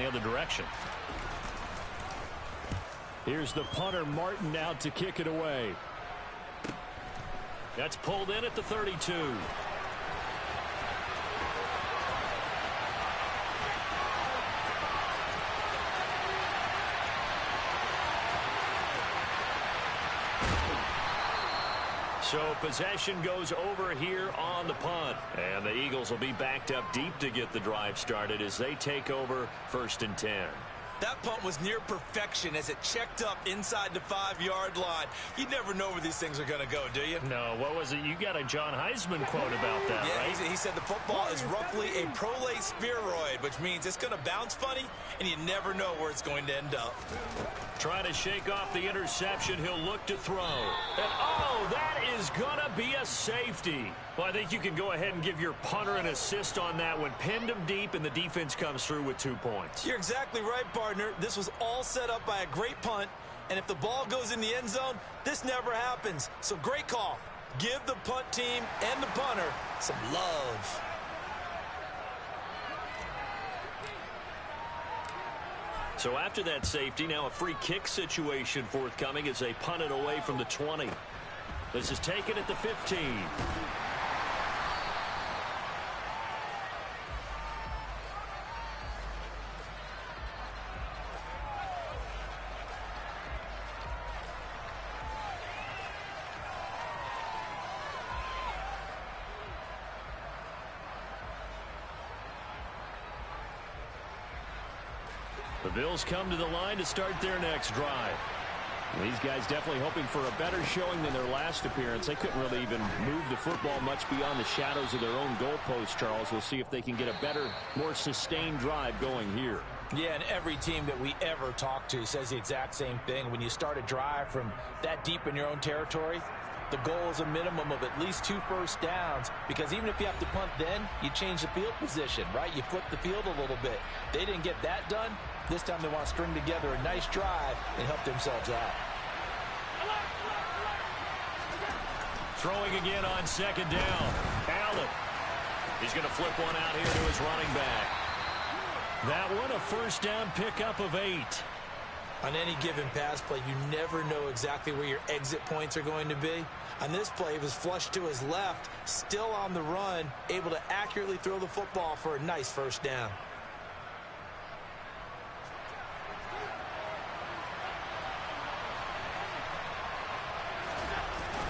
the other direction. Here's the punter, Martin, out to kick it away. That's pulled in at the 32. So possession goes over here on the punt. And the Eagles will be backed up deep to get the drive started as they take over 1st and 10. That punt was near perfection as it checked up inside the 5-yard line. You never know where these things are going to go, do you? No, what was it? You got a John Heisman quote about that, yeah, right? He said the football is roughly a prolate spheroid, which means it's going to bounce funny, and you never know where it's going to end up. Trying to shake off the interception, he'll look to throw. And, oh, that is going to be a safety. Well, I think you can go ahead and give your punter an assist on that one. Pinned him deep, and the defense comes through with 2 points. You're exactly right, partner. This was all set up by a great punt, and if the ball goes in the end zone, this never happens. So great call. Give the punt team and the punter some love. So after that safety, now a free kick situation forthcoming as they punt it away from the 20. This is taken at the 15. The Bills come to the line to start their next drive. These guys definitely hoping for a better showing than their last appearance. They couldn't really even move the football much beyond the shadows of their own goalpost, Charles. We'll see if they can get a better, more sustained drive going here. Yeah, and every team that we ever talk to says the exact same thing. When you start a drive from that deep in your own territory, the goal is a minimum of at least 2 first downs, because even if you have to punt then, you change the field position, right? You flip the field a little bit. They didn't get that done. This time they want to string together a nice drive and help themselves out. Throwing again on 2nd down. Allen. He's going to flip one out here to his running back. That one a first down pickup of 8. On any given pass play, you never know exactly where your exit points are going to be. On this play, it was flushed to his left, still on the run, able to accurately throw the football for a nice first down.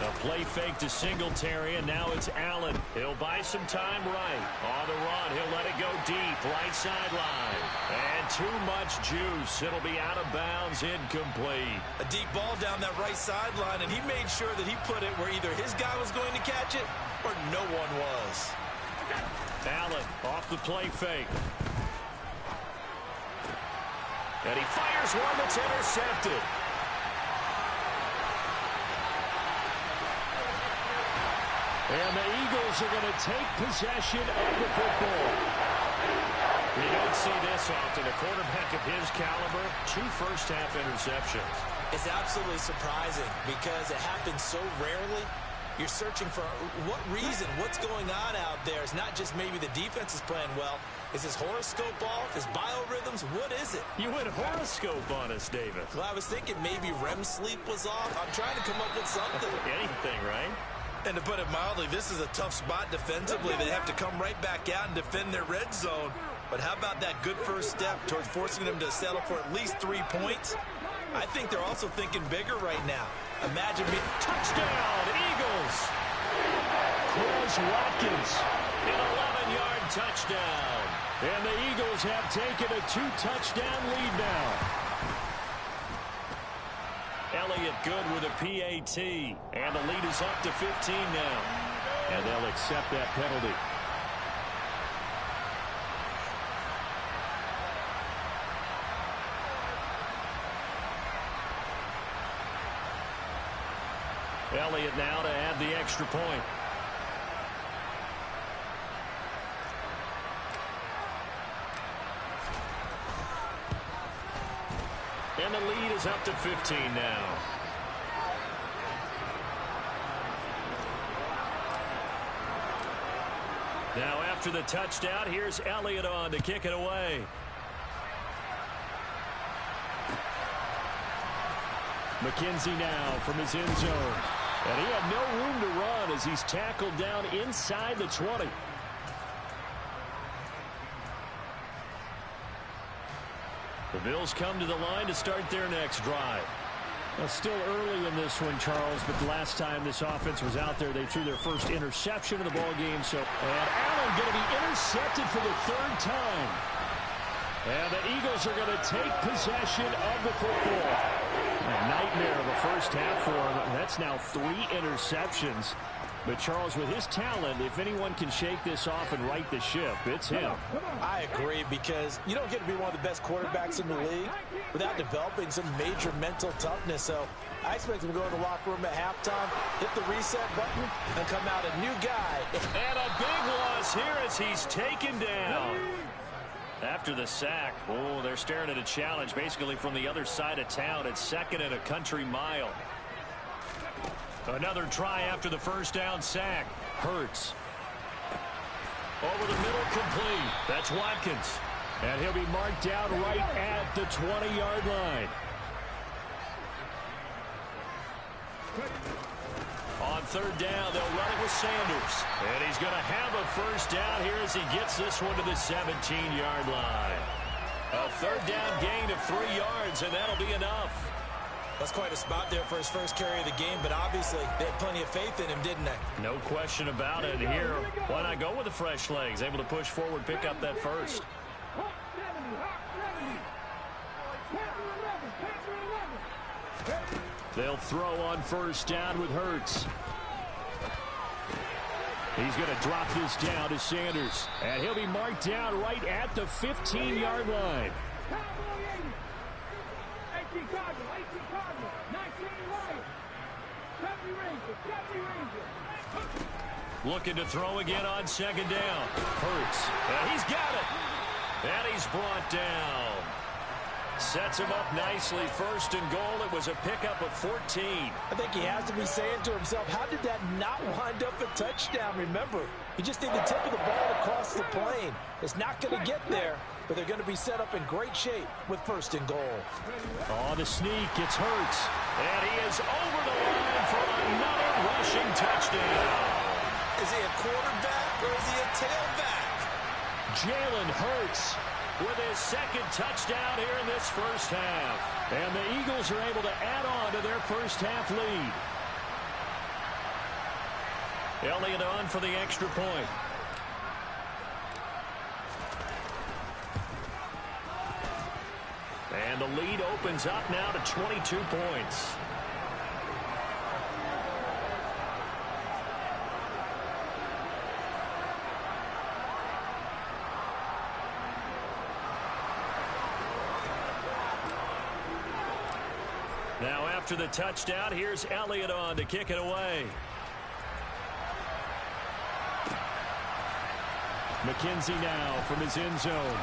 A play fake to Singletary, and now it's Allen. He'll buy some time right. On the run, he'll let it go deep, right sideline. And too much juice. It'll be out of bounds, incomplete. A deep ball down that right sideline, and he made sure that he put it where either his guy was going to catch it or no one was. Allen off the play fake. And he fires one that's intercepted. And the Eagles are going to take possession of the football. You don't see this often. A quarterback of his caliber, 2 first-half interceptions. It's absolutely surprising because it happens so rarely. You're searching for what reason, what's going on out there. It's not just maybe the defense is playing well. Is his horoscope off? His biorhythms? What is it? You went horoscope on us, David. Well, I was thinking maybe REM sleep was off. I'm trying to come up with something. Anything, right? And to put it mildly, this is a tough spot defensively. They have to come right back out and defend their red zone. But how about that good first step towards forcing them to settle for at least 3 points? I think they're also thinking bigger right now. Imagine being... Touchdown, Eagles! Chris Watkins, an 11-yard touchdown. And the Eagles have taken a 2-touchdown lead now. Elliott good with a PAT. And the lead is up to 15 now. And they'll accept that penalty. Elliott now to add the extra point. And the lead is up to 15 now. Now after the touchdown, here's Elliott on to kick it away. McKenzie now from his end zone. And he had no room to run as he's tackled down inside the 20. The Bills come to the line to start their next drive. Well, still early in this one, Charles, but the last time this offense was out there, they threw their first interception of the ball game. And Allen going to be intercepted for the third time. And the Eagles are going to take possession of the football. A nightmare of a first half for him. That's now 3 interceptions. But, Charles, with his talent, if anyone can shake this off and right the ship, it's him. I agree, because you don't get to be one of the best quarterbacks in the league without developing some major mental toughness. So I expect him to go in the locker room at halftime, hit the reset button, and come out a new guy. And a big loss here as he's taken down. After the sack, they're staring at a challenge basically from the other side of town. It's 2nd and a country mile. Another try after the first down sack. Hurts. Over the middle, complete. That's Watkins. And he'll be marked down right at the 20-yard line. On 3rd down, they'll run it with Sanders. And he's going to have a first down here as he gets this one to the 17-yard line. A 3rd down gain of 3 yards, and that'll be enough. That's quite a spot there for his first carry of the game, but obviously they had plenty of faith in him, didn't they? No question about it. Here, why not go with the fresh legs? Able to push forward, pick up that first. They'll throw on first down with Hurts. He's going to drop this down to Sanders. And he'll be marked down right at the 15-yard line. Looking to throw again on 2nd down. Hurts. And he's got it. And he's brought down. Sets him up nicely. 1st and goal. It was a pickup of 14. I think he has to be saying to himself, how did that not wind up a touchdown? Remember, he just need the tip of the ball to cross the plane. It's not going to get there, but they're going to be set up in great shape with 1st and goal. On the sneak, it's Hurts. And he is over the line for another rushing touchdown. Is he a quarterback or is he a tailback? Jalen Hurts with his 2nd touchdown here in this first half. And the Eagles are able to add on to their first half lead. Elliott on for the extra point. And the lead opens up now to 22 points. Now after the touchdown, here's Elliott on to kick it away. McKenzie now from his end zone.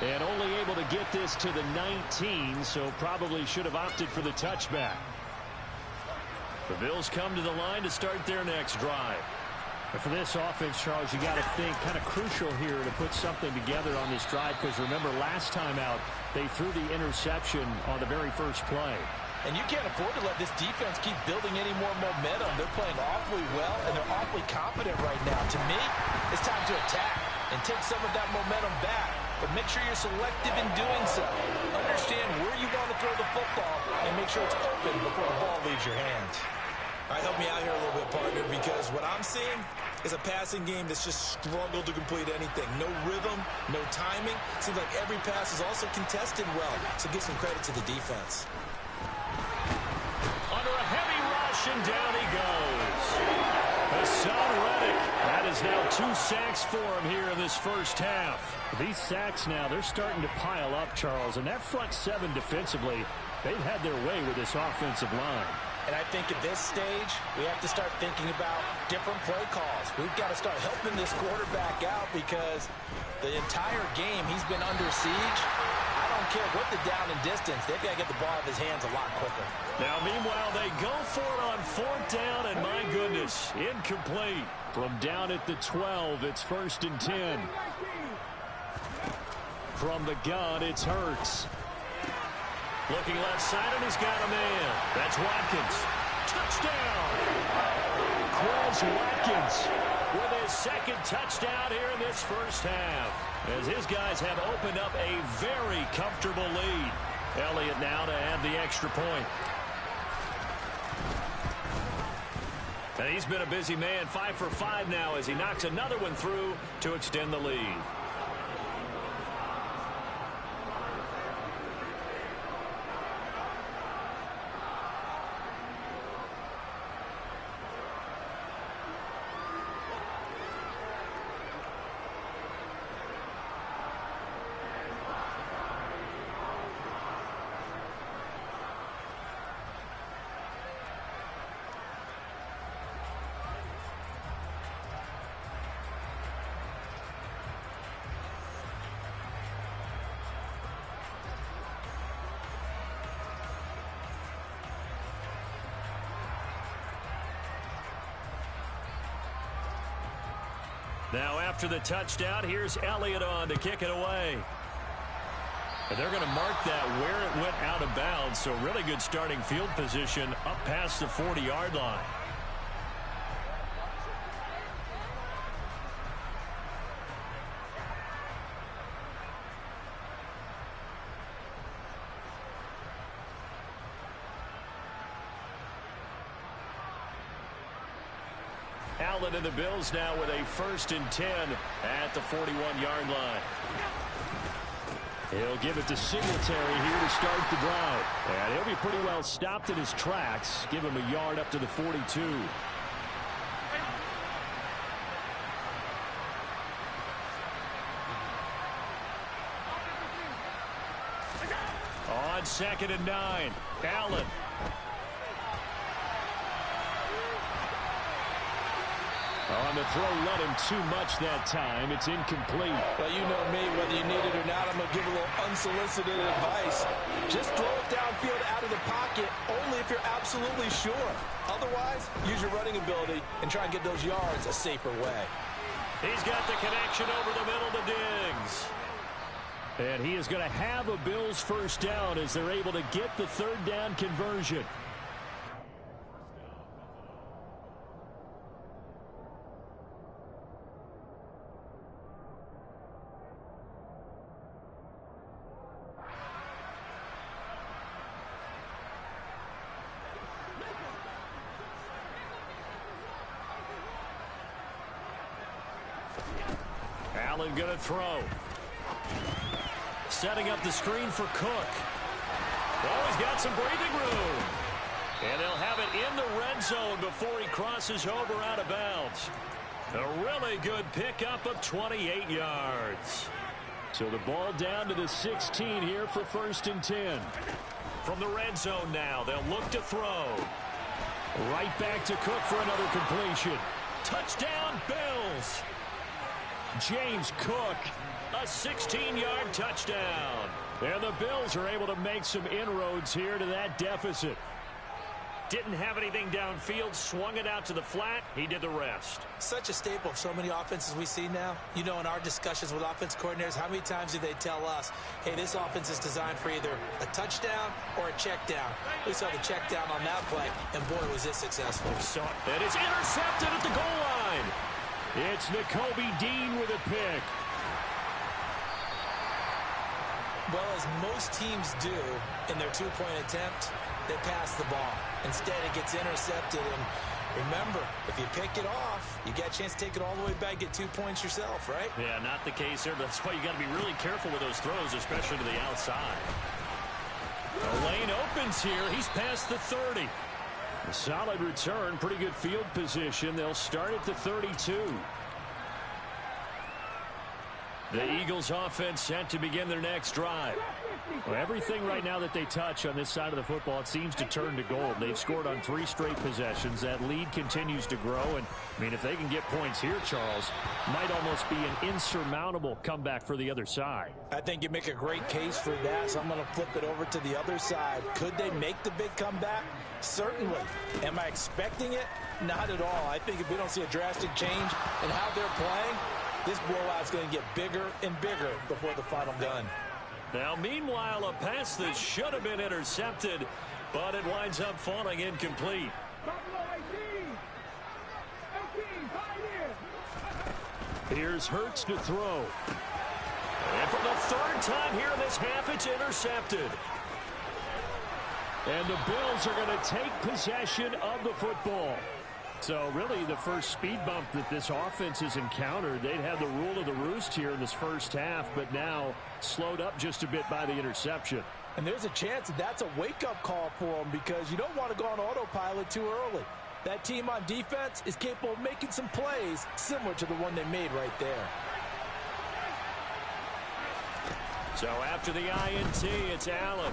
And only able to get this to the 19, so probably should have opted for the touchback. The Bills come to the line to start their next drive. And for this offense, Charles, you got to think kind of crucial here to put something together on this drive, because remember last time out they threw the interception on the very first play. And you can't afford to let this defense keep building any more momentum. They're playing awfully well, and they're awfully confident right now. To me, it's time to attack and take some of that momentum back. But make sure you're selective in doing so. Understand where you want to throw the football and make sure it's open before the ball leaves your hands. All right, help me out here a little bit, partner, because what I'm seeing is a passing game that's just struggled to complete anything. No rhythm, no timing. Seems like every pass is also contested well, so give some credit to the defense. Under a heavy rush, and down he goes. Hassan Reddick. That is now 2 sacks for him here in this first half. These sacks now, they're starting to pile up, Charles, and that front 7 defensively, they've had their way with this offensive line. And I think at this stage, we have to start thinking about different play calls. We've got to start helping this quarterback out, because the entire game he's been under siege. I don't care what the down and distance. They've got to get the ball out of his hands a lot quicker. Now, meanwhile, they go for it on 4th down, and my goodness, incomplete. From down at the 12, it's 1st and 10. From the gun, it's Hurts. Looking left side, and he's got a man. That's Watkins. Touchdown! Quez Watkins with his second touchdown here in this first half, as his guys have opened up a very comfortable lead. Elliott now to add the extra point. And he's been a busy man, 5 for 5 now as he knocks another one through to extend the lead. Now after the touchdown, here's Elliott on to kick it away. And they're going to mark that where it went out of bounds, so really good starting field position up past the 40-yard line. Allen and the Bills now with a 1st and 10 at the 41-yard line. He'll give it to Singletary here to start the drive. And he'll be pretty well stopped in his tracks. Give him a yard up to the 42. On 2nd and 9, Allen. On the throw, let him too much that time. It's incomplete. Well, you know me, whether you need it or not, I'm going to give a little unsolicited advice. Just throw it downfield out of the pocket, only if you're absolutely sure. Otherwise, use your running ability and try and get those yards a safer way. He's got the connection over the middle to Diggs. And he is going to have a Bills first down as they're able to get the 3rd down conversion. Allen going to throw. Setting up the screen for Cook. Oh, he's got some breathing room. And they'll have it in the red zone before he crosses over out of bounds. A really good pickup of 28 yards. So the ball down to the 16 here for 1st and 10. From the red zone now, they'll look to throw. Right back to Cook for another completion. Touchdown, Bills. James Cook, a 16-yard touchdown. And the Bills are able to make some inroads here to that deficit. Didn't have anything downfield, swung it out to the flat. He did the rest. Such a staple of so many offenses we see now. You know, in our discussions with offense coordinators, how many times do they tell us, hey, this offense is designed for either a touchdown or a check down. We saw the check down on that play, and boy, was it successful. And it's intercepted at the goal line. It's Nakobe Dean with a pick. Well, as most teams do in their two-point attempt, they pass the ball. Instead, it gets intercepted. And remember, if you pick it off, you get a chance to take it all the way back, get 2 points yourself, right? Yeah, not the case here. That's why you got to be really careful with those throws, especially to the outside. The lane opens here. He's past the 30. A solid return, pretty good field position. They'll start at the 32. The Eagles offense set to begin their next drive. Well, everything right now that they touch on this side of the football, it seems to turn to gold. They've scored on 3 straight possessions. That lead continues to grow. And, I mean, if they can get points here, Charles, might almost be an insurmountable comeback for the other side. I think you make a great case for that, so I'm going to flip it over to the other side. Could they make the big comeback? Certainly. Am I expecting it? Not at all. I think if we don't see a drastic change in how they're playing, this blowout's going to get bigger and bigger before the final gun. Now, meanwhile, a pass that should have been intercepted, but it winds up falling incomplete. Here's Hurts to throw. And for the third time here in this half, it's intercepted. And the Bills are going to take possession of the football. So really the first speed bump that this offense has encountered. They'd had the rule of the roost here in this first half, but now slowed up just a bit by the interception. And there's a chance that that's a wake-up call for them, because you don't want to go on autopilot too early. That team on defense is capable of making some plays similar to the one they made right there. So after the INT, it's Allen.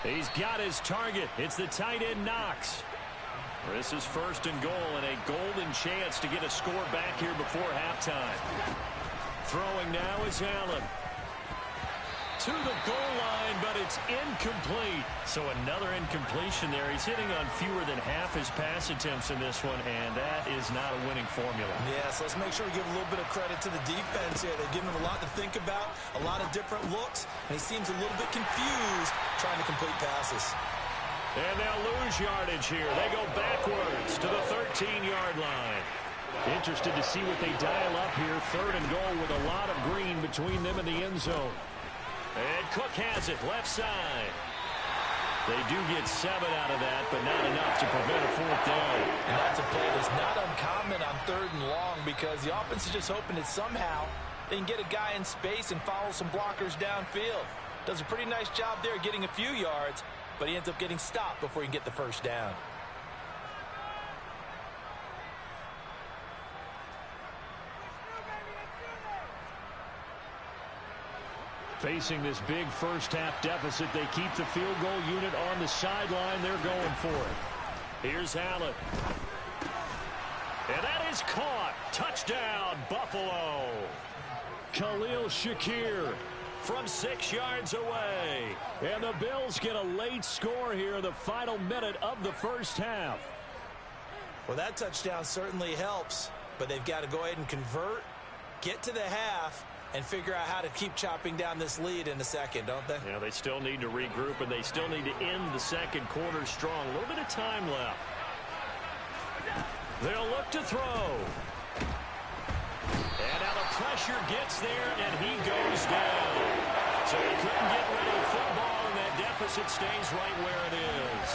He's got his target. It's the tight end Knox. This is first and goal, and a golden chance to get a score back here before halftime. Throwing now is Allen. To the goal line, but it's incomplete. So another incompletion there. He's hitting on fewer than half his pass attempts in this one, and that is not a winning formula. Yeah, so let's make sure we give a little bit of credit to the defense here. They've given him a lot to think about, a lot of different looks, and he seems a little bit confused trying to complete passes. And they'll lose yardage here. They go backwards to the 13-yard line. Interested to see what they dial up here. Third and goal with a lot of green between them and the end zone. And Cook has it, left side. They do get 7 out of that, but not enough to prevent a fourth down. And that's a play that's not uncommon on third and long, because the offense is just hoping that somehow they can get a guy in space and follow some blockers downfield. Does a pretty nice job there getting a few yards, but he ends up getting stopped before he can get the first down. Facing this big first-half deficit, they keep the field goal unit on the sideline. They're going for it. Here's Allen. And that is caught. Touchdown, Buffalo. Khalil Shakir from 6 yards away. And the Bills get a late score here in the final minute of the first half. Well, that touchdown certainly helps, but they've got to go ahead and convert, get to the half, and figure out how to keep chopping down this lead in the second, don't they? Yeah, they still need to regroup, and they still need to end the second quarter strong. A little bit of time left. They'll look to throw. And now the pressure gets there, and he goes down. So he couldn't get rid of the football, and that deficit stays right where it is.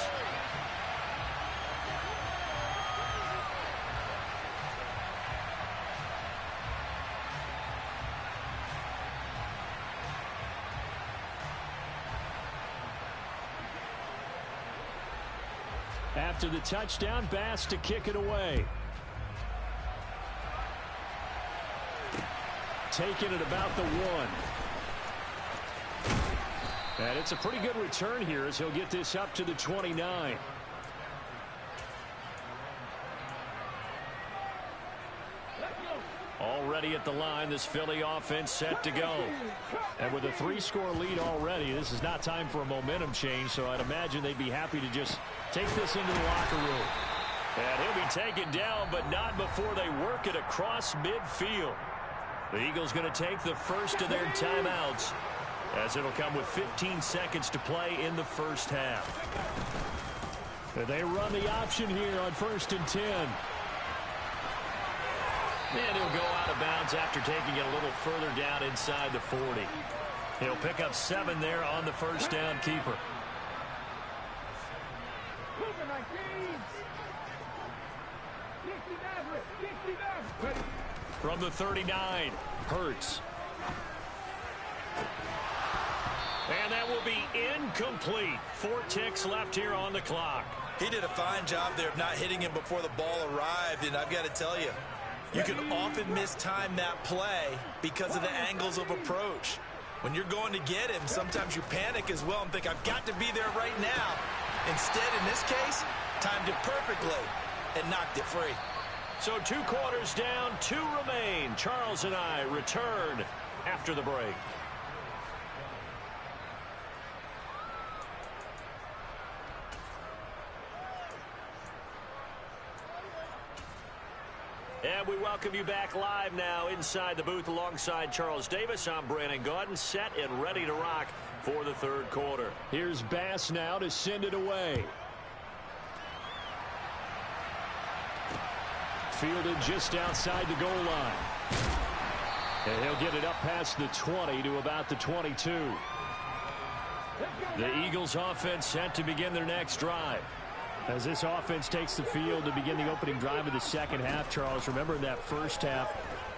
After the touchdown, Bass to kick it away. Taking it about the 1. And it's a pretty good return here as he'll get this up to the 29. Already at the line, this Philly offense set to go. And with a 3-score lead already, this is not time for a momentum change, so I'd imagine they'd be happy to just take this into the locker room. And he'll be taken down, but not before they work it across midfield. The Eagles going to take the first of their timeouts, as it'll come with 15 seconds to play in the first half. And they run the option here on 1st and 10. And he'll go out of bounds after taking it a little further down inside the 40. He'll pick up 7 there on the first down keeper. From the 39, Hurts. And that will be incomplete. 4 ticks left here on the clock. He did a fine job there of not hitting him before the ball arrived, and I've got to tell you, you can often mistime that play because of the angles of approach. When you're going to get him, sometimes you panic as well and think, I've got to be there right now. Instead, in this case, timed it perfectly and knocked it free. So 2 quarters down, 2 remain. Charles and I return after the break. And we welcome you back live now inside the booth alongside Charles Davis. I'm Brandon Gaudin, set and ready to rock for the third quarter. Here's Bass now to send it away. Fielded just outside the goal line. And he'll get it up past the 20 to about the 22. The Eagles offense set to begin their next drive. As this offense takes the field to begin the opening drive of the second half, Charles, remember in that first half,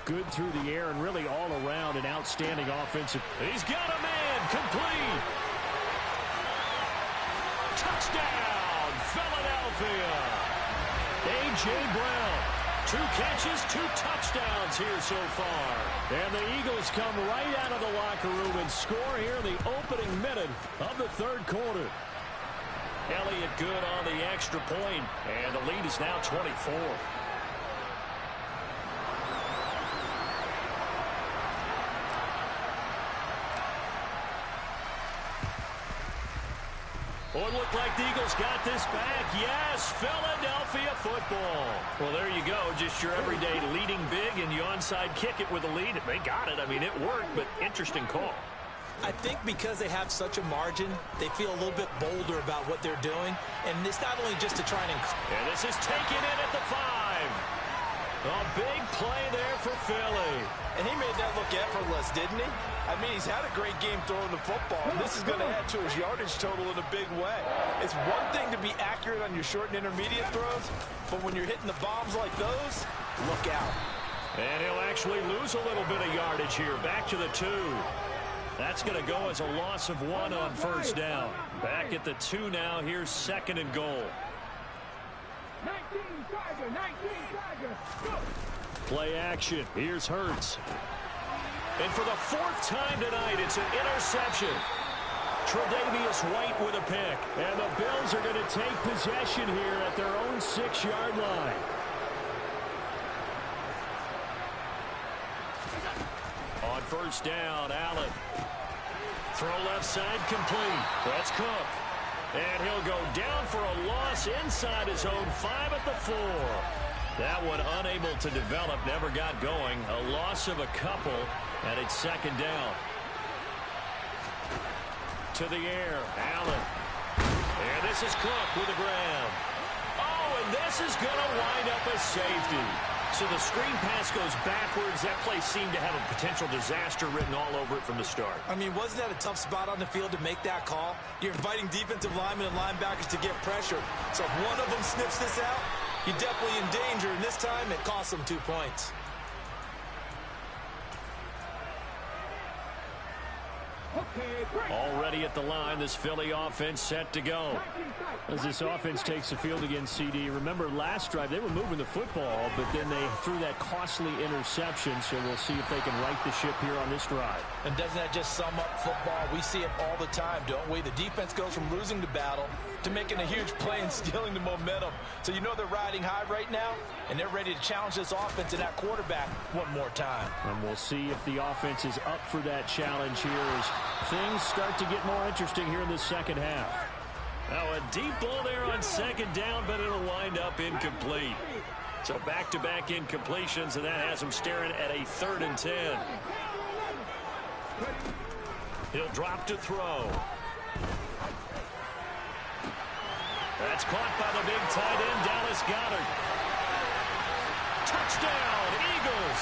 good through the air and really all around an outstanding offensive. He's got a man, complete. Touchdown, Philadelphia. A.J. Brown, 2 catches, 2 touchdowns here so far. And the Eagles come right out of the locker room and score here in the opening minute of the third quarter. Elliott good on the extra point, and the lead is now 24. Oh, it looked like the Eagles got this back. Yes, Philadelphia football. Well, there you go. Just your everyday leading big, and you onside kick it with a lead. They got it. I mean, it worked, but interesting call. I think because they have such a margin, they feel a little bit bolder about what they're doing. And it's not only just to try and... And this is taken in at the 5. A big play there for Philly. And he made that look effortless, didn't he? I mean, he's had a great game throwing the football. And this is going to add to his yardage total in a big way. It's one thing to be accurate on your short and intermediate throws, but when you're hitting the bombs like those, look out. And he'll actually lose a little bit of yardage here. Back to the 2. That's going to go as a loss of 1 on first down. Back at the 2 now. Here's second and goal. 19 Tiger, 19 Tiger. Go. Play action. Here's Hurts. And for the 4th time tonight, it's an interception. Tre'Davious White with a pick. And the Bills are going to take possession here at their own 6-yard line. On first down, Allen. Throw left side complete. That's Cook. And he'll go down for a loss inside his own 5 at the 4. That one unable to develop, never got going. A loss of a couple, and it's second down. To the air, Allen. And this is Cook with a grab. Oh, and this is going to wind up a safety. So the screen pass goes backwards. That play seemed to have a potential disaster written all over it from the start. I mean, wasn't that a tough spot on the field to make that call? You're inviting defensive linemen and linebackers to get pressure. So if one of them sniffs this out, you're definitely in danger. And this time, it cost them 2 points. Already at the line, this Philly offense set to go. As this offense takes the field against CD, remember last drive they were moving the football, but then they threw that costly interception, so we'll see if they can right the ship here on this drive. And doesn't that just sum up football? We see it all the time, don't we? The defense goes from losing the battle to making a huge play and stealing the momentum. So you know they're riding high right now, and they're ready to challenge this offense and that quarterback one more time. And we'll see if the offense is up for that challenge here as things start to get more interesting here in the second half. Now a deep ball there on second down, but it'll wind up incomplete. So back-to-back incompletions, and that has him staring at a 3rd and 10. He'll drop to throw. That's caught by the big tight end, Dallas Goedert. Touchdown, Eagles.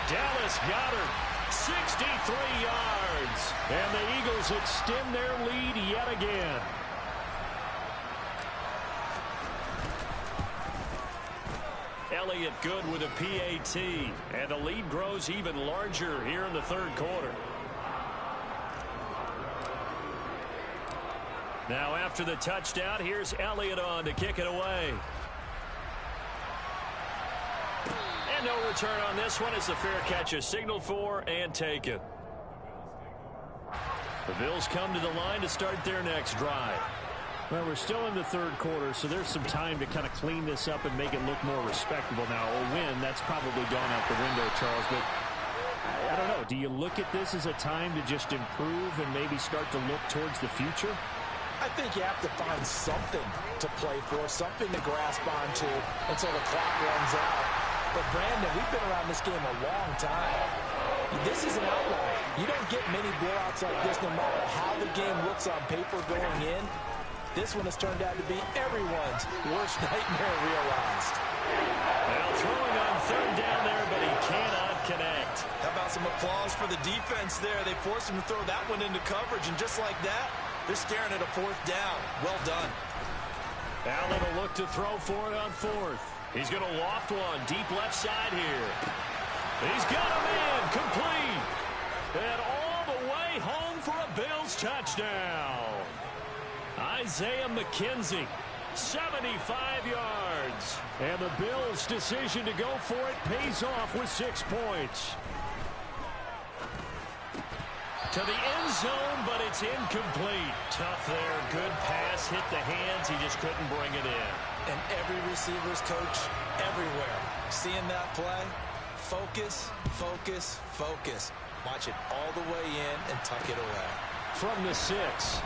Dallas Goedert, 63 yards. And the Eagles extend their lead yet again. Elliott good with a PAT. And the lead grows even larger here in the third quarter. Now after the touchdown, here's Elliott on to kick it away. And no return on this one as the fair catch is signaled for and taken. The Bills come to the line to start their next drive. Well, we're still in the third quarter, so there's some time to kind of clean this up and make it look more respectable now. A win, that's probably gone out the window, Charles, but I don't know. Do you look at this as a time to just improve and maybe start to look towards the future? I think you have to find something to play for, something to grasp onto until the clock runs out. But, Brandon, we've been around this game a long time. This is an outlier. You don't get many blowouts like this no matter how the game looks on paper going in. This one has turned out to be everyone's worst nightmare realized. Well, throwing on third down there, but he cannot connect. How about some applause for the defense there? They forced him to throw that one into coverage, and just like that, they're staring at a fourth down. Well done. Allen will look to throw for it on fourth. He's going to loft one deep left side here. He's got a man complete. And all the way home for a Bills touchdown. Isaiah McKenzie, 75 yards. And the Bills' decision to go for it pays off with 6 points. To the end zone, but it's incomplete. Tough there. Good pass. Hit the hands. He just couldn't bring it in. And every receiver's coach everywhere. Seeing that play, focus, focus, focus. Watch it all the way in and tuck it away. From the 6.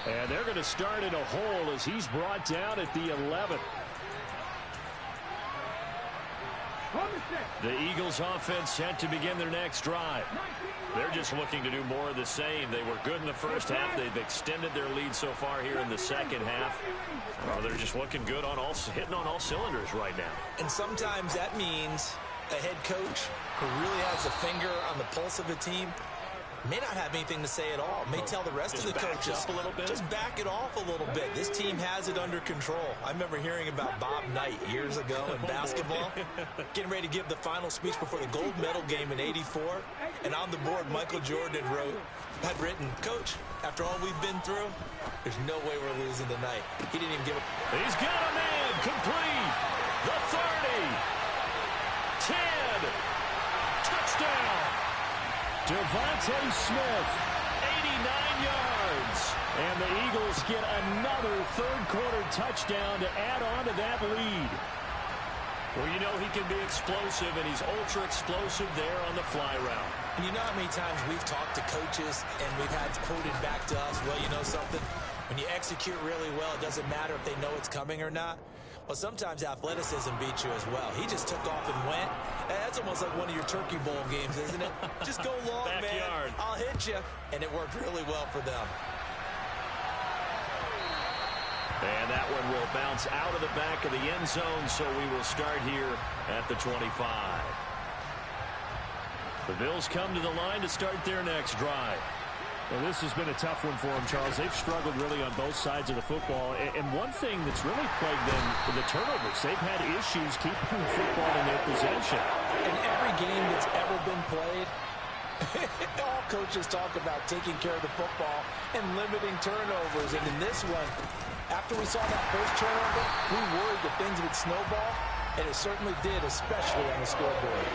And they're going to start in a hole as he's brought down at the 11. The Eagles offense set to begin their next drive. They're just looking to do more of the same. They were good in the first half. They've extended their lead so far here in the second half. They're just looking good on hitting on all cylinders right now. And sometimes that means a head coach who really has a finger on the pulse of a team may not have anything to say at all. May tell the rest of the coaches, up a little bit. Just back it off a little bit. This team has it under control. I remember hearing about Bob Knight years ago in basketball, getting ready to give the final speech before the gold medal game in '84. And on the board, Michael Jordan had written, "Coach, after all we've been through, there's no way we're losing tonight." He didn't even give a... He's got a man complete. The 30. 10. Touchdown. Devontae Smith, 89 yards. And the Eagles get another third-quarter touchdown to add on to that lead. Well, you know he can be explosive, and he's ultra-explosive there on the fly route. And you know how many times we've talked to coaches and we've had quoted back to us, well, you know something? When you execute really well, it doesn't matter if they know it's coming or not. Well, sometimes athleticism beats you as well. He just took off and went. That's almost like one of your Turkey Bowl games, isn't it? Just go long, Backyard. man. I'll hit you. And it worked really well for them. And that one will bounce out of the back of the end zone, so we will start here at the 25. The Bills come to the line to start their next drive. Well, this has been a tough one for them, Charles. They've struggled really on both sides of the football. And one thing that's really plagued them, the turnovers. They've had issues keeping the football in their possession. In every game that's ever been played, all coaches talk about taking care of the football and limiting turnovers. And in this one, after we saw that first turnover, we worried that things would snowball, and it certainly did, especially on the scoreboard.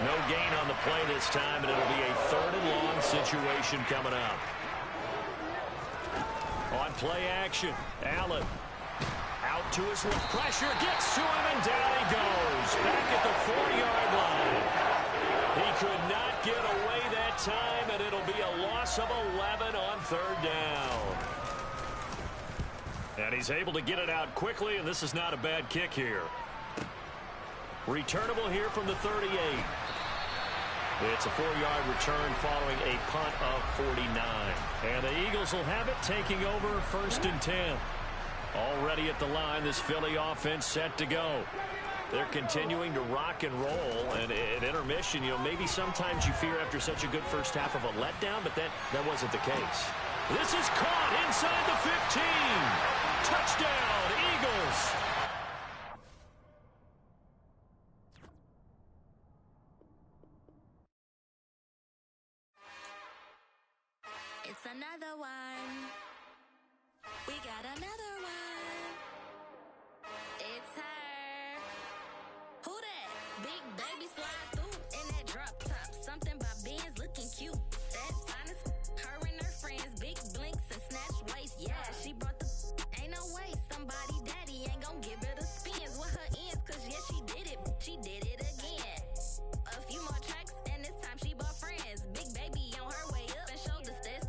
No gain on the play this time, and it'll be a third and long situation coming up. On play action, Allen out to his left. Pressure gets to him, and down he goes. Back at the 4-yard line. He could not get away that time, and it'll be a loss of 11 on third down. And he's able to get it out quickly, and this is not a bad kick here. Returnable here from the 38. It's a 4-yard return following a punt of 49. And the Eagles will have it, taking over 1st and 10. Already at the line, this Philly offense set to go. They're continuing to rock and roll, and at intermission, you know, maybe sometimes you fear after such a good first half of a letdown, but that wasn't the case. This is caught inside the 15. Touchdown, Eagles. It's another one. We got another one. It's her. Who that? Big baby slide through in that drop top. Something by Benz looking cute. That finest. Her and her friends. Big blinks and snatch waist. Yeah, she brought the. Ain't no way. Somebody daddy ain't gonna give her the spins with her ends. Cause yeah, she did it. She did it again. A few more tracks and this time she bought friends. Big baby on her way up and showed the stats.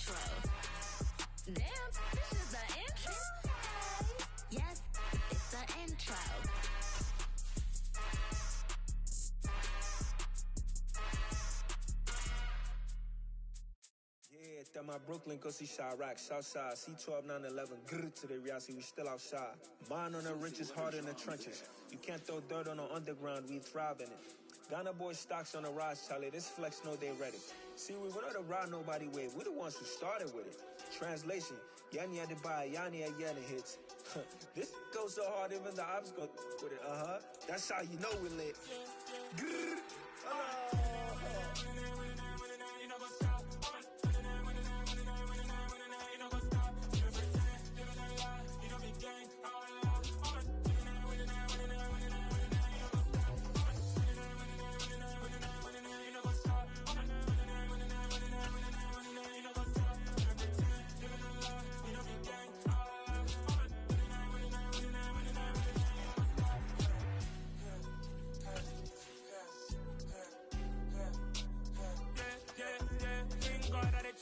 intro. Damn, this is the intro? Hey. Yes, it's the intro. Yeah, that my Brooklyn, go see Chirac, Southside, C12, 911, grrr to the reality, we still outside. Mine on the riches, hard in the trenches. You can't throw dirt on the underground, we thrive in it. Ghana boys stocks on the rise, Charlie, this flex know they ready. See, we were not to ride nobody wave, we're the ones who started with it. Translation, Yanni had to buy, Yanni had Yanni hits. This goes so hard, even the ops go with it, That's how you know we lit. Grrr,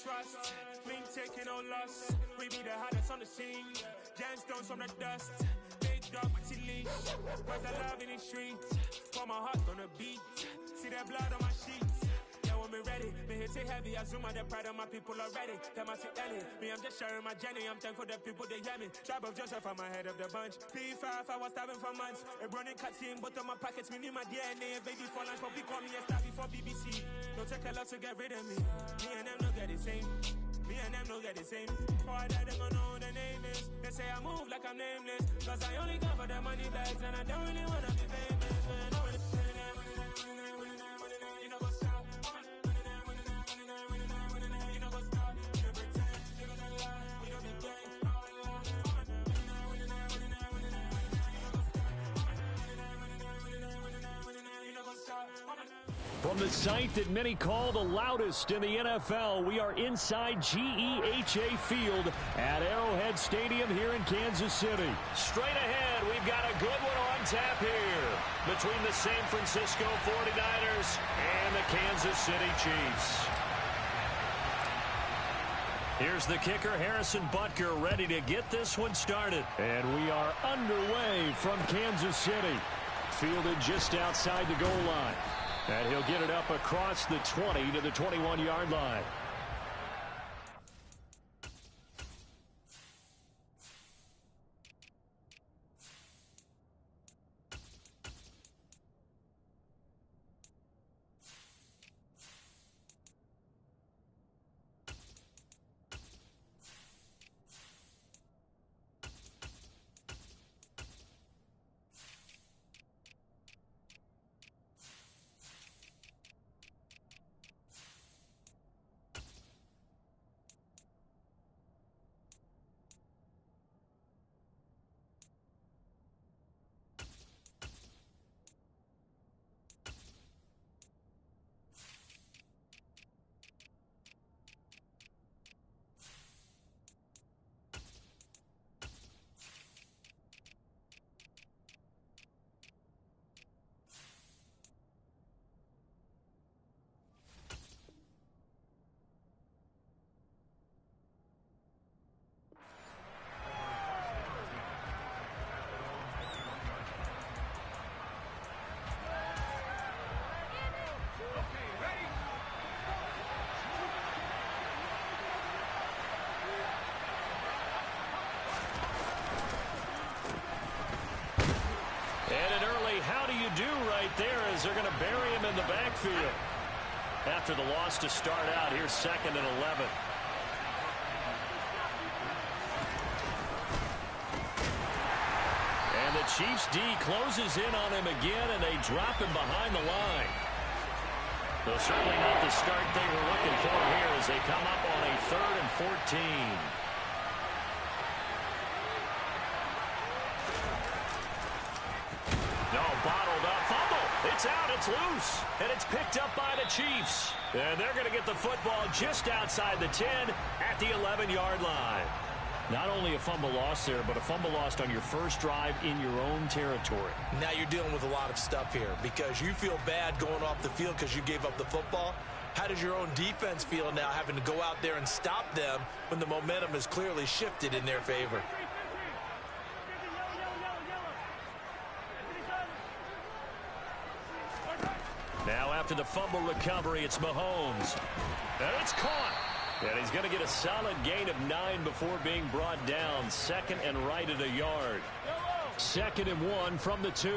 trust, me taking no loss. We be the hottest on the scene. Gemstones from the dust. Big dog with leash. Where's the love in the streets? Pour my heart on the beat. See that blood on my sheets. Yeah, when me ready, me hit it heavy. I zoom out the pride of my people already. Tell my Ellie, me I'm just sharing my journey. I'm thankful that people they hear me. Tribe of Joseph, I'm ahead of the bunch. P5, I was starving for months. A running cutscene, but on my pockets, me need my DNA. Baby for lunch, but we call me a star before BBC. Don't take a lot to get rid of me. Me and them don't get the same. Me and them don't get the same. Boy, that they gonna know who the name is. They say I move like I'm nameless. Cause I only come for the money bags and I don't really wanna be famous. Man, I wanna you know what's up. You know what's up. You pretend, you gonna lie. You don't be gang. You know what's up. From the site that many call the loudest in the NFL, we are inside GEHA Field at Arrowhead Stadium here in Kansas City. Straight ahead, we've got a good one on tap here between the San Francisco 49ers and the Kansas City Chiefs. Here's the kicker, Harrison Butker, ready to get this one started. And we are underway from Kansas City. Fielded just outside the goal line. And he'll get it up across the 20 to the 21-yard line. How do you do right there as they're going to bury him in the backfield. After the loss to start out, here's 2nd and 11. And the Chiefs D closes in on him again, and they drop him behind the line. Though certainly not the start they were looking for here as they come up on a 3rd and 14. No, bottled up. Fumble. It's out. It's loose. And it's picked up by the Chiefs. And they're going to get the football just outside the 10 at the 11-yard line. Not only a fumble loss there, but a fumble lost on your first drive in your own territory. Now you're dealing with a lot of stuff here because you feel bad going off the field because you gave up the football. How does your own defense feel now having to go out there and stop them when the momentum has clearly shifted in their favor? Now after the fumble recovery, it's Mahomes. And it's caught. And he's going to get a solid gain of 9 before being brought down. Second and right at a yard. 2nd and 1 from the 2.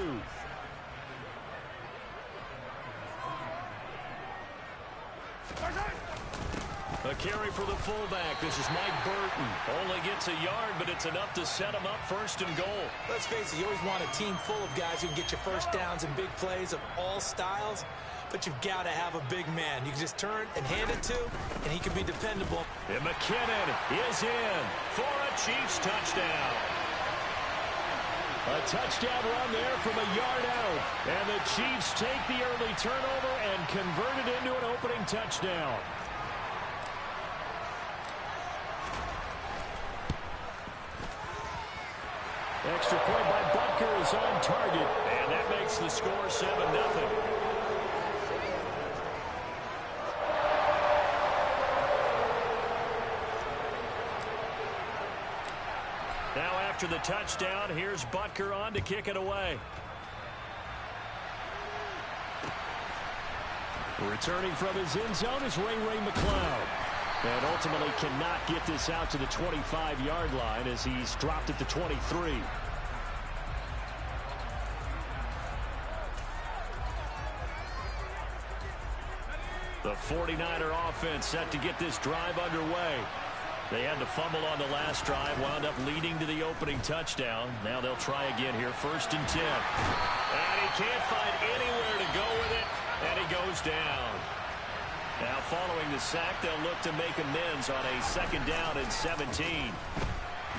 A carry for the fullback. This is Mike Burton. Only gets a yard, but it's enough to set him up 1st and goal. Let's face it, you always want a team full of guys who can get you first downs and big plays of all styles, but you've got to have a big man you can just turn and hand it to, and he can be dependable. And McKinnon is in for a Chiefs touchdown. A touchdown run there from a yard out. And the Chiefs take the early turnover and convert it into an opening touchdown. Extra point by Butker is on target, and that makes the score 7-0. Now after the touchdown, here's Butker on to kick it away. Returning from his end zone is Ray McCloud. And ultimately cannot get this out to the 25-yard line as he's dropped at the 23. The 49er offense set to get this drive underway. They had the fumble on the last drive, wound up leading to the opening touchdown. Now they'll try again here, 1st and 10. And he can't find anywhere to go with it, and he goes down. Now following the sack, they'll look to make amends on a 2nd down and 17.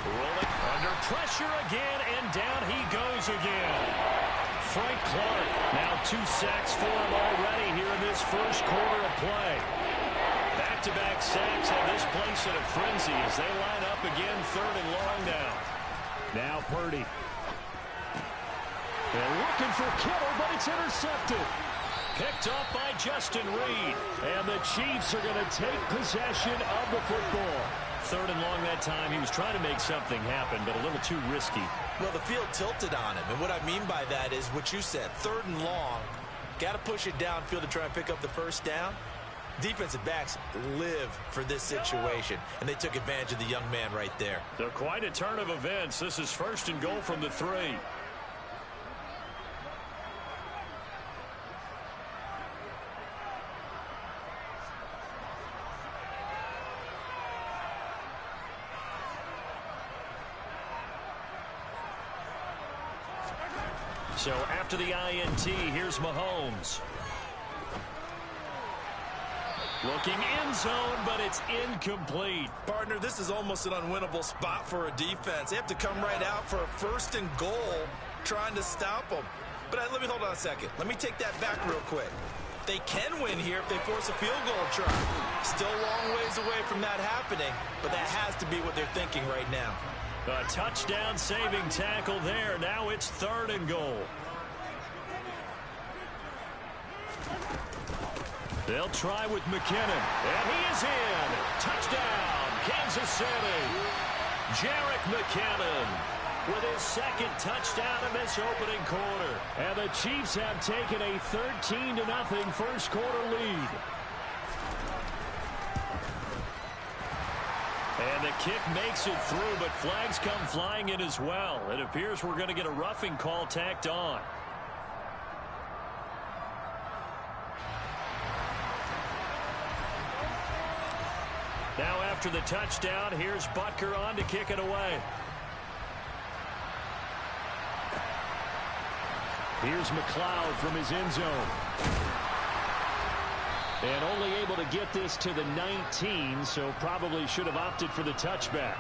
Rolling under pressure again, and down he goes again. Frank Clark, now 2 sacks for him already here in this first quarter of play. Back-to-back sacks have this place in a frenzy as they line up again 3rd and long now. Now Purdy. They're looking for Kittle, but it's intercepted. Picked off by Justin Reed. And the Chiefs are going to take possession of the football. 3rd and long that time. He was trying to make something happen, but a little too risky. Well, the field tilted on him. And what I mean by that is what you said. 3rd and long. Got to push it downfield to try and pick up the 1st down. Defensive backs live for this situation, and they took advantage of the young man right there. They're quite a turn of events. This is 1st and goal from the 3. So after the INT, here's Mahomes. Looking end zone, but it's incomplete. Partner, this is almost an unwinnable spot for a defense. They have to come right out for a 1st and goal trying to stop them. But let me hold on a second. Let me take that back real quick. They can win here if they force a field goal try. Still a long ways away from that happening, but that has to be what they're thinking right now. A touchdown saving tackle there. Now it's 3rd and goal. They'll try with McKinnon. And he is in. Touchdown, Kansas City. Jerick McKinnon with his 2nd touchdown in this opening quarter. And the Chiefs have taken a 13-0 first quarter lead. And the kick makes it through, but flags come flying in as well. It appears we're going to get a roughing call tacked on. Now after the touchdown, here's Butker on to kick it away. Here's McCloud from his end zone. And only able to get this to the 19, so probably should have opted for the touchback.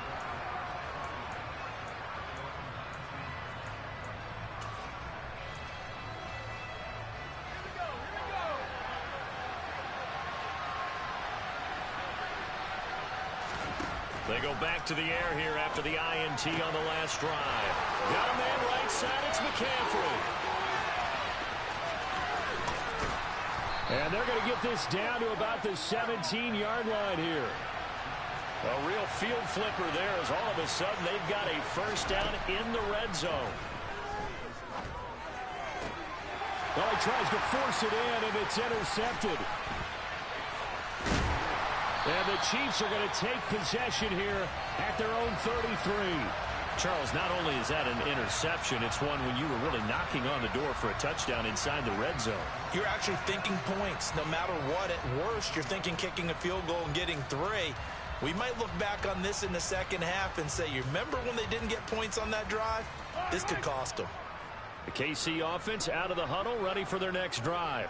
They go back to the air here after the INT on the last drive. Got a man right side, it's McCaffrey. And they're going to get this down to about the 17-yard line here. A real field flipper there as all of a sudden they've got a first down in the red zone. Well, he tries to force it in, and it's intercepted. And the Chiefs are going to take possession here at their own 33. Charles, not only is that an interception, it's one when you were really knocking on the door for a touchdown inside the red zone. You're actually thinking points. No matter what, at worst, you're thinking kicking a field goal and getting 3. We might look back on this in the second half and say, you remember when they didn't get points on that drive? This could cost them. The KC offense out of the huddle, ready for their next drive.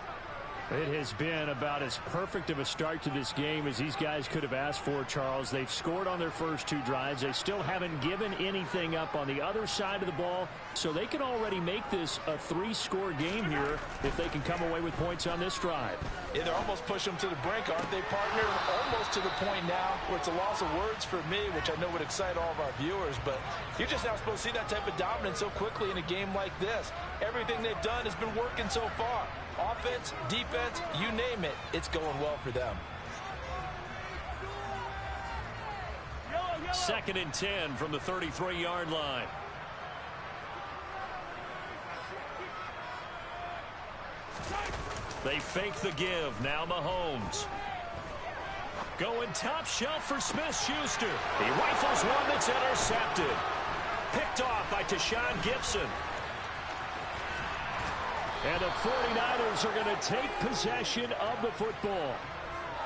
It has been about as perfect of a start to this game as these guys could have asked for, Charles. They've scored on their first 2 drives. They still haven't given anything up on the other side of the ball, so they can already make this a 3-score game here if they can come away with points on this drive. Yeah, they're almost pushing them to the brink, aren't they, partner? Almost to the point now where it's a loss of words for me, which I know would excite all of our viewers, but you're just not supposed to see that type of dominance so quickly in a game like this. Everything they've done has been working so far. Offense, defense, you name it, it's going well for them. 2nd and 10 from the 33-yard line. They fake the give. Now Mahomes. Going top shelf for Smith-Schuster. He rifles one that's intercepted. Picked off by Tashawn Gibson. And the 49ers are going to take possession of the football.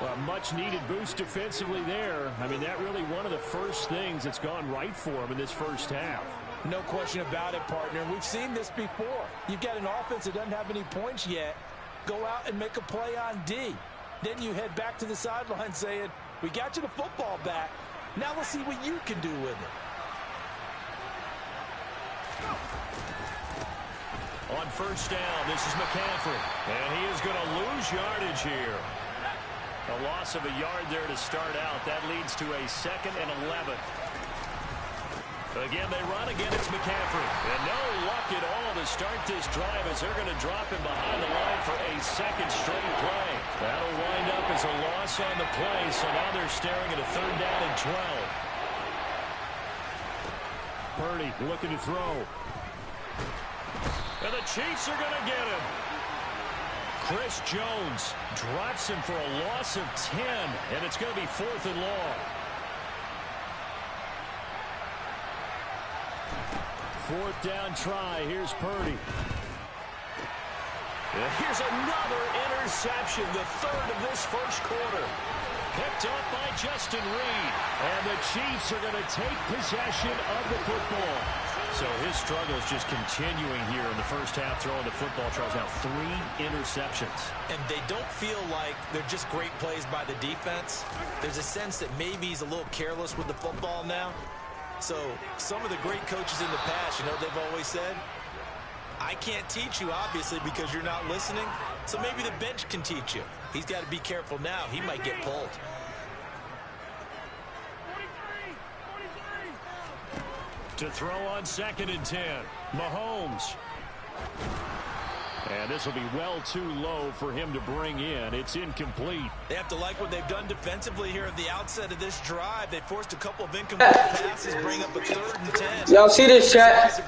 Well, a much-needed boost defensively there. I mean, that really one of the first things that's gone right for them in this first half. No question about it, partner. We've seen this before. You've got an offense that doesn't have any points yet. Go out and make a play on D. Then you head back to the sideline saying, we got you the football back. Now let's see what you can do with it. On first down, this is McCaffrey. And he is going to lose yardage here. A loss of a yard there to start out. That leads to a 2nd and 11. Again, they run. Again, it's McCaffrey. And no luck at all to start this drive as they're going to drop him behind the line for a 2nd straight play. That'll wind up as a loss on the play. So now they're staring at a 3rd down and 12. Purdy looking to throw. And the Chiefs are going to get him. Chris Jones drops him for a loss of 10, and it's going to be 4th and long. 4th down try. Here's Purdy. And here's another interception, the 3rd of this first quarter. Picked up by Justin Reed. And the Chiefs are going to take possession of the football. So his struggle is just continuing here in the first half, throwing the football. Charles, now 3 interceptions. And they don't feel like they're just great plays by the defense. There's a sense that maybe he's a little careless with the football now. So some of the great coaches in the past, you know, they've always said, I can't teach you, obviously, because you're not listening. So maybe the bench can teach you. He's got to be careful now. He might get pulled. To throw on 2nd and 10. Mahomes. And this will be well too low for him to bring in. It's incomplete. They have to like what they've done defensively here at the outset of this drive. They forced a couple of incomplete passes, bring up a 3rd and 10. Y'all see this chat?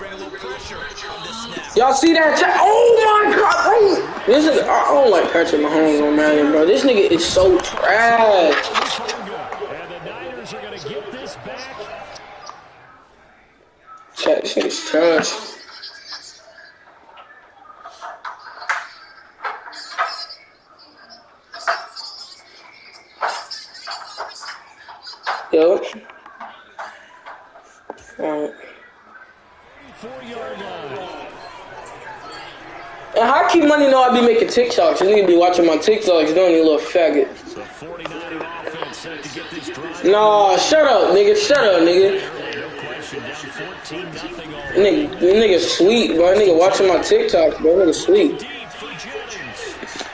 Y'all see that chat? Oh my God, bro. This is, I don't like Patrick Mahomes on Madden, bro. This nigga is so trash. And the Niners are going to get this back. Chat, this nigga's trash. Yo. 4-yard line. And how keep money know I be making TikToks? You need to be watching my TikToks, don't you, little faggot? So 49er offense set to get this drive. Nah, shut up, nigga. Shut up, nigga. No question, down 14-0 Nigga sweet, bro. Nigga watching my TikToks, bro. Nigga sweet. deep for Jennings.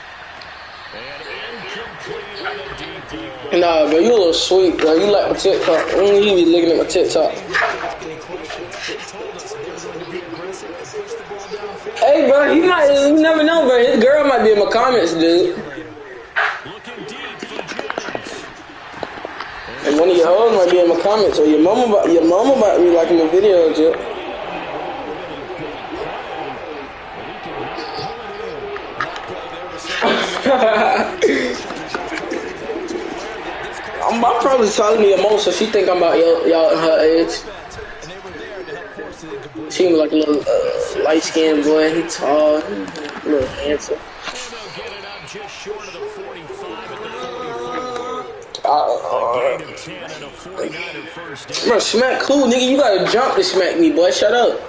And incomplete with a deep ball. Nah, bro, you a little sweet, bro. You like my TikTok. You be looking at my TikTok. Hey, bro, you never know, bro. His girl might be in my comments, dude. One of your hoes might be in my comments, or your mama might be liking my videos, yeah. My probably telling me the most, so she think I'm about y'all her age. She was like a little light-skinned boy. He tall, a little handsome. Just short of the 45 at the 44. A gain of 10 and a 49er first down. Bro, smack cool, nigga. You gotta jump to smack me, boy. Shut up.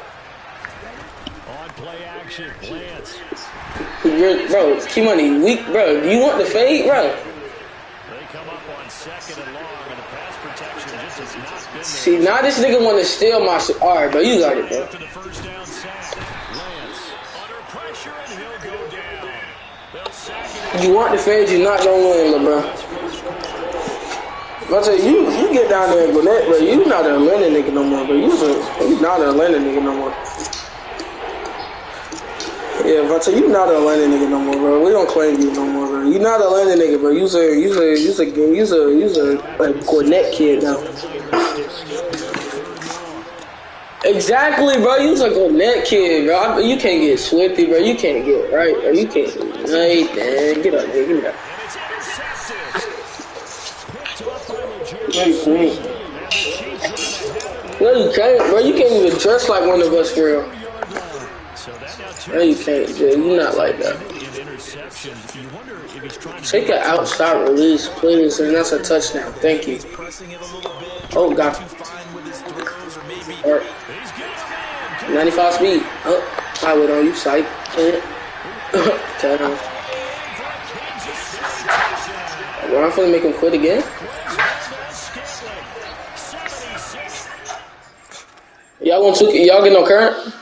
On play action, Lance. Bro, Key-Money, weak, bro. You want the fade, bro? They come up on 2nd and long, and the pass protection just has not been there. See, now this nigga want to steal my shit. All right, bro. You got it, bro. After the first down sack, Lance under pressure, and he'll go down. You want the fade, you're not gonna win, bro. I tell you, you get down there and Gwinnett, bro. You not an Atlanta nigga no more, bro. You not an Atlanta nigga no more. Yeah, if I tell you, not an Atlanta nigga no more, bro. We don't claim you no more, bro. You not an Atlanta nigga, bro. You's a Gwinnett kid now. Exactly, bro. You was a Gwinnett kid, bro. You can't get Swifty, bro. You can't get right, bro. You can't get right, man. Get up, man. Give me that. No, you can't. No, you can't, bro. You can't even dress like one of us, for real. No, you can't, dude. You're not like that. Take an outside release, please, and that's a touchdown. Thank you. Oh, God. All right. 95 speed. Oh, I went on you, psych. Well, I'm finna make him quit again. Y'all get no current?